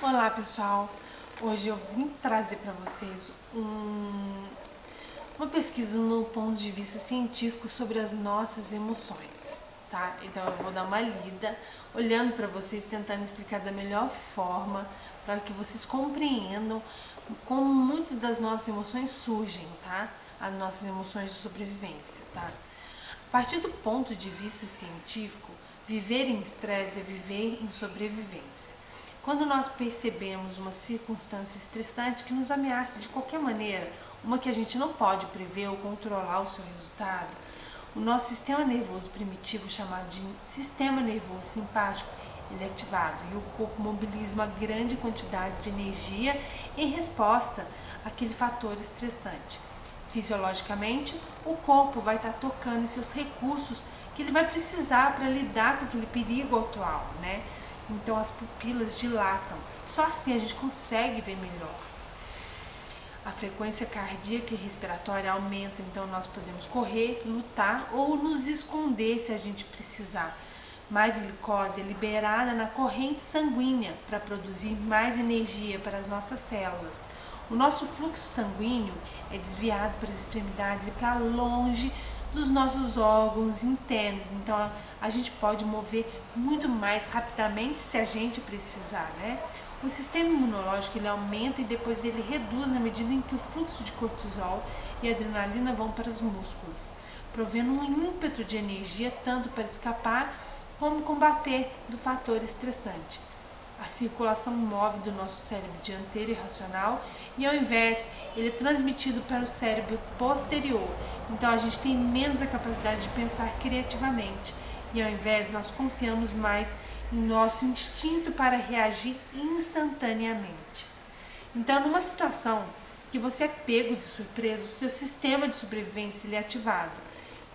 Olá pessoal, hoje eu vim trazer para vocês uma pesquisa no ponto de vista científico sobre as nossas emoções, tá? Então eu vou dar uma lida, olhando para vocês, tentando explicar da melhor forma, para que vocês compreendam como muitas das nossas emoções surgem, tá? As nossas emoções de sobrevivência, tá? A partir do ponto de vista científico, viver em estresse é viver em sobrevivência. Quando nós percebemos uma circunstância estressante que nos ameaça de qualquer maneira, uma que a gente não pode prever ou controlar o seu resultado, o nosso sistema nervoso primitivo, chamado de sistema nervoso simpático, ele é ativado e o corpo mobiliza uma grande quantidade de energia em resposta àquele fator estressante. Fisiologicamente, o corpo vai estar tocando em seus recursos que ele vai precisar para lidar com aquele perigo atual, né? Então as pupilas dilatam, só assim a gente consegue ver melhor. A frequência cardíaca e respiratória aumenta, então nós podemos correr, lutar ou nos esconder se a gente precisar. Mais glicose é liberada na corrente sanguínea para produzir mais energia para as nossas células. O nosso fluxo sanguíneo é desviado para as extremidades e para longe dos nossos órgãos internos, então a gente pode mover muito mais rapidamente se a gente precisar, né? O sistema imunológico ele aumenta e depois ele reduz na medida em que o fluxo de cortisol e adrenalina vão para os músculos, provendo um ímpeto de energia tanto para escapar como combater do fator estressante. A circulação move do nosso cérebro dianteiro e racional e ao invés ele é transmitido para o cérebro posterior. Então a gente tem menos a capacidade de pensar criativamente e ao invés nós confiamos mais em nosso instinto para reagir instantaneamente. Então numa situação que você é pego de surpresa, o seu sistema de sobrevivência ele é ativado.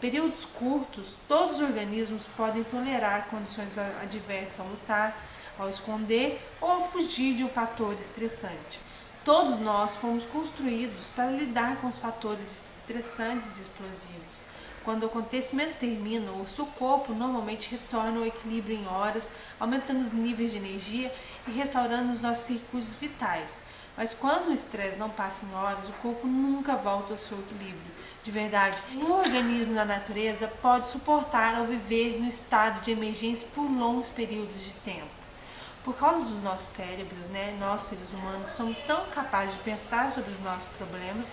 Períodos curtos, todos os organismos podem tolerar condições adversas ao lutar, ao esconder ou ao fugir de um fator estressante. Todos nós fomos construídos para lidar com os fatores estressantes e explosivos. Quando o acontecimento termina, o seu corpo normalmente retorna ao equilíbrio em horas, aumentando os níveis de energia e restaurando os nossos circuitos vitais. Mas quando o estresse não passa em horas, o corpo nunca volta ao seu equilíbrio. De verdade, nenhum organismo na natureza pode suportar ou viver no estado de emergência por longos períodos de tempo. Por causa dos nossos cérebros, né, nós seres humanos somos tão capazes de pensar sobre os nossos problemas,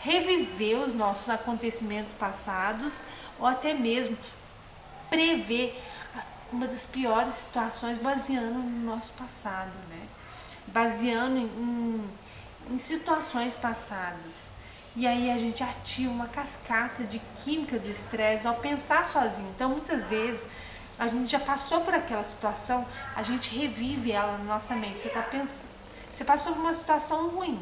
reviver os nossos acontecimentos passados ou até mesmo prever uma das piores situações baseando no nosso passado, né? Baseando em situações passadas. E aí a gente ativa uma cascata de química do estresse ao pensar sozinho. Então muitas vezes a gente já passou por aquela situação, a gente revive ela na nossa mente. Você passou por uma situação ruim.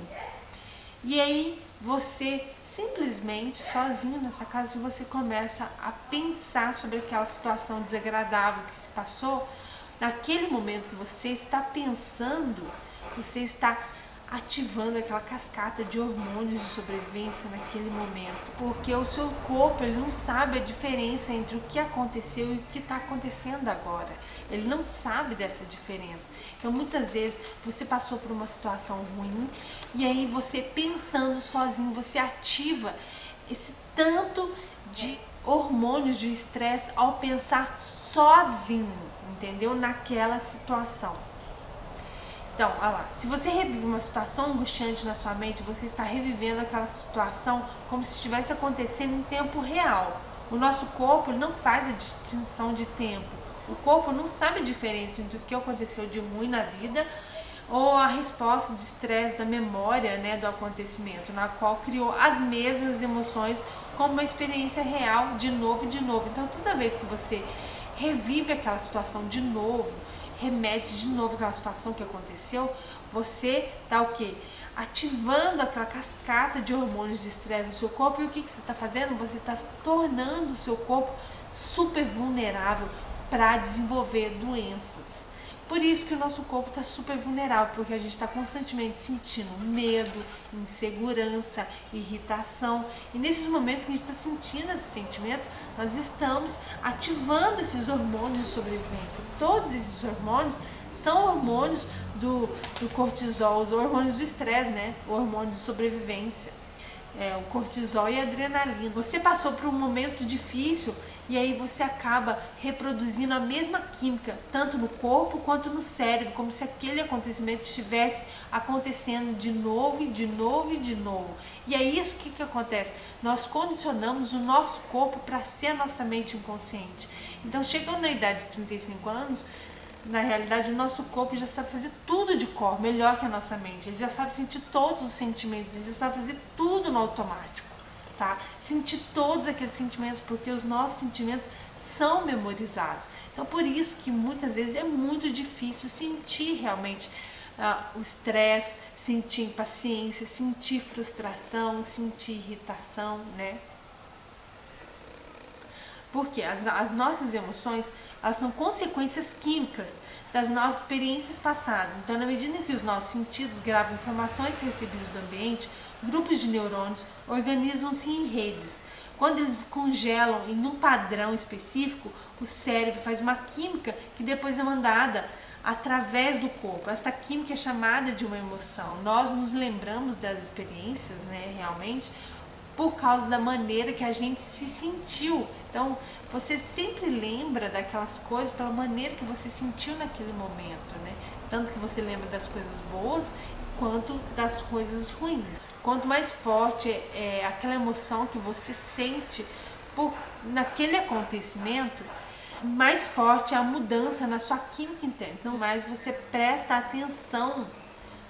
E aí você simplesmente, sozinho na sua casa, você começa a pensar sobre aquela situação desagradável que se passou. Naquele momento que você está pensando, você está ativando aquela cascata de hormônios de sobrevivência naquele momento, porque o seu corpo ele não sabe a diferença entre o que aconteceu e o que está acontecendo agora. Ele não sabe dessa diferença. Então muitas vezes você passou por uma situação ruim e aí você pensando sozinho, você ativa esse tanto de hormônios de estresse ao pensar sozinho, entendeu? Naquela situação. Então, olha lá, se você revive uma situação angustiante na sua mente, você está revivendo aquela situação como se estivesse acontecendo em tempo real. O nosso corpo ele não faz a distinção de tempo. O corpo não sabe a diferença entre o que aconteceu de ruim na vida ou a resposta do estresse da memória, né, do acontecimento, na qual criou as mesmas emoções como uma experiência real de novo e de novo. Então, toda vez que você revive aquela situação de novo, remete de novo aquela situação que aconteceu, você tá o quê? Ativando aquela cascata de hormônios de estresse no seu corpo. E o que você está fazendo? Você está tornando o seu corpo super vulnerável para desenvolver doenças. Por isso que o nosso corpo está super vulnerável, porque a gente está constantemente sentindo medo, insegurança, irritação. E nesses momentos que a gente está sentindo esses sentimentos, nós estamos ativando esses hormônios de sobrevivência. Todos esses hormônios são hormônios do cortisol, os hormônios do estresse, né? O hormônio de sobrevivência. O cortisol e a adrenalina. Você passou por um momento difícil e aí você acaba reproduzindo a mesma química, tanto no corpo quanto no cérebro, como se aquele acontecimento estivesse acontecendo de novo e de novo e de novo. E é isso que acontece. Nós condicionamos o nosso corpo para ser a nossa mente inconsciente. Então, chegando na idade de 35 anos, na realidade, o nosso corpo já sabe fazer tudo de cor, melhor que a nossa mente. Ele já sabe sentir todos os sentimentos, ele já sabe fazer tudo no automático, tá? Sentir todos aqueles sentimentos, porque os nossos sentimentos são memorizados. Então, por isso que muitas vezes é muito difícil sentir realmente o estresse, sentir impaciência, sentir frustração, sentir irritação, né? Porque as nossas emoções, elas são consequências químicas das nossas experiências passadas. Então, na medida em que os nossos sentidos gravam informações recebidas do ambiente, grupos de neurônios organizam-se em redes. Quando eles congelam em um padrão específico, o cérebro faz uma química que depois é mandada através do corpo. Esta química é chamada de uma emoção. Nós nos lembramos das experiências, né, realmente, por causa da maneira que a gente se sentiu. Então, você sempre lembra daquelas coisas pela maneira que você sentiu naquele momento, né? Tanto que você lembra das coisas boas quanto das coisas ruins. Quanto mais forte é aquela emoção que você sente naquele acontecimento, mais forte é a mudança na sua química interna. Então, mais você presta atenção,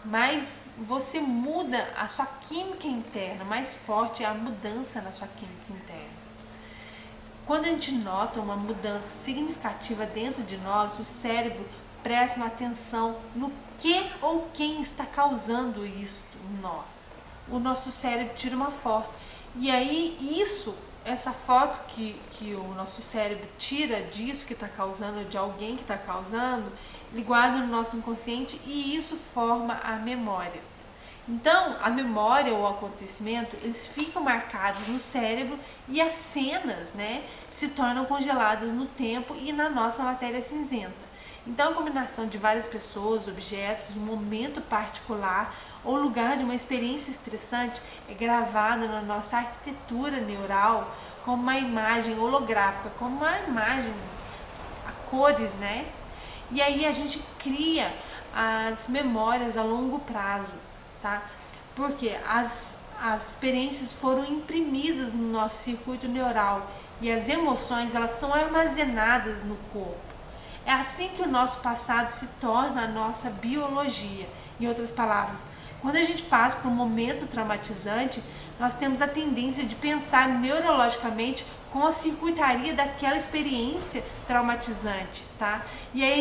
mais você muda a sua química interna, mais forte é a mudança na sua química interna. Quando a gente nota uma mudança significativa dentro de nós, o cérebro presta uma atenção no que ou quem está causando isso em nós. O nosso cérebro tira uma foto. E aí essa foto que o nosso cérebro tira disso que está causando, de alguém que está causando, ele guarda no nosso inconsciente e isso forma a memória. Então, a memória ou o acontecimento, eles ficam marcados no cérebro e as cenas, né, se tornam congeladas no tempo e na nossa matéria cinzenta. Então, a combinação de várias pessoas, objetos, um momento particular ou lugar de uma experiência estressante é gravada na nossa arquitetura neural como uma imagem holográfica, como uma imagem a cores, né? E aí a gente cria as memórias a longo prazo, tá? Porque as experiências foram imprimidas no nosso circuito neural e as emoções, elas são armazenadas no corpo. É assim que o nosso passado se torna a nossa biologia. Em outras palavras, quando a gente passa por um momento traumatizante, nós temos a tendência de pensar neurologicamente com a circuitaria daquela experiência traumatizante, tá? E aí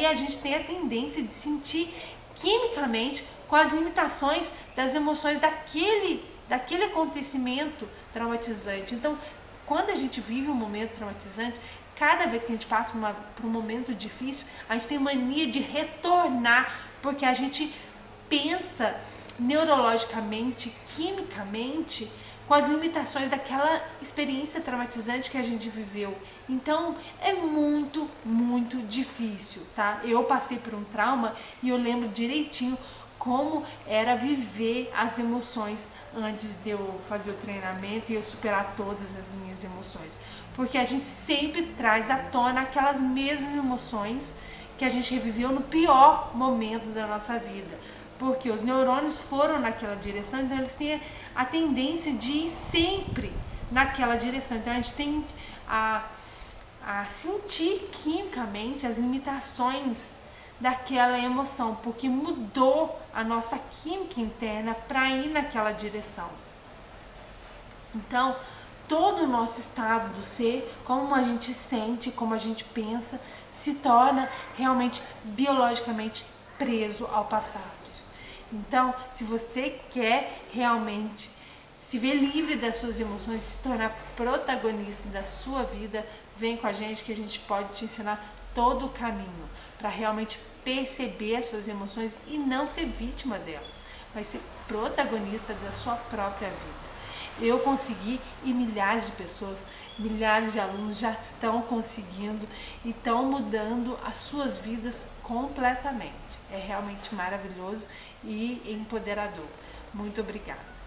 a gente tem a tendência de sentir quimicamente com as limitações das emoções daquele acontecimento traumatizante. Então, quando a gente vive um momento traumatizante, cada vez que a gente passa por um momento difícil, a gente tem mania de retornar, porque a gente pensa neurologicamente, quimicamente, com as limitações daquela experiência traumatizante que a gente viveu. Então, é muito, muito difícil, tá? Eu passei por um trauma e eu lembro direitinho como era viver as emoções antes de eu fazer o treinamento e eu superar todas as minhas emoções. Porque a gente sempre traz à tona aquelas mesmas emoções que a gente reviveu no pior momento da nossa vida. Porque os neurônios foram naquela direção, então eles têm a tendência de ir sempre naquela direção. Então a gente tem a sentir quimicamente as limitações daquela emoção, porque mudou a nossa química interna para ir naquela direção. Então, todo o nosso estado do ser, como a gente sente, como a gente pensa, se torna realmente biologicamente preso ao passado. Então, se você quer realmente se ver livre das suas emoções, se tornar protagonista da sua vida, vem com a gente que a gente pode te ensinar todo o caminho para realmente perceber as suas emoções e não ser vítima delas, mas ser protagonista da sua própria vida. Eu consegui e milhares de pessoas, milhares de alunos já estão conseguindo e estão mudando as suas vidas completamente. É realmente maravilhoso e empoderador. Muito obrigada.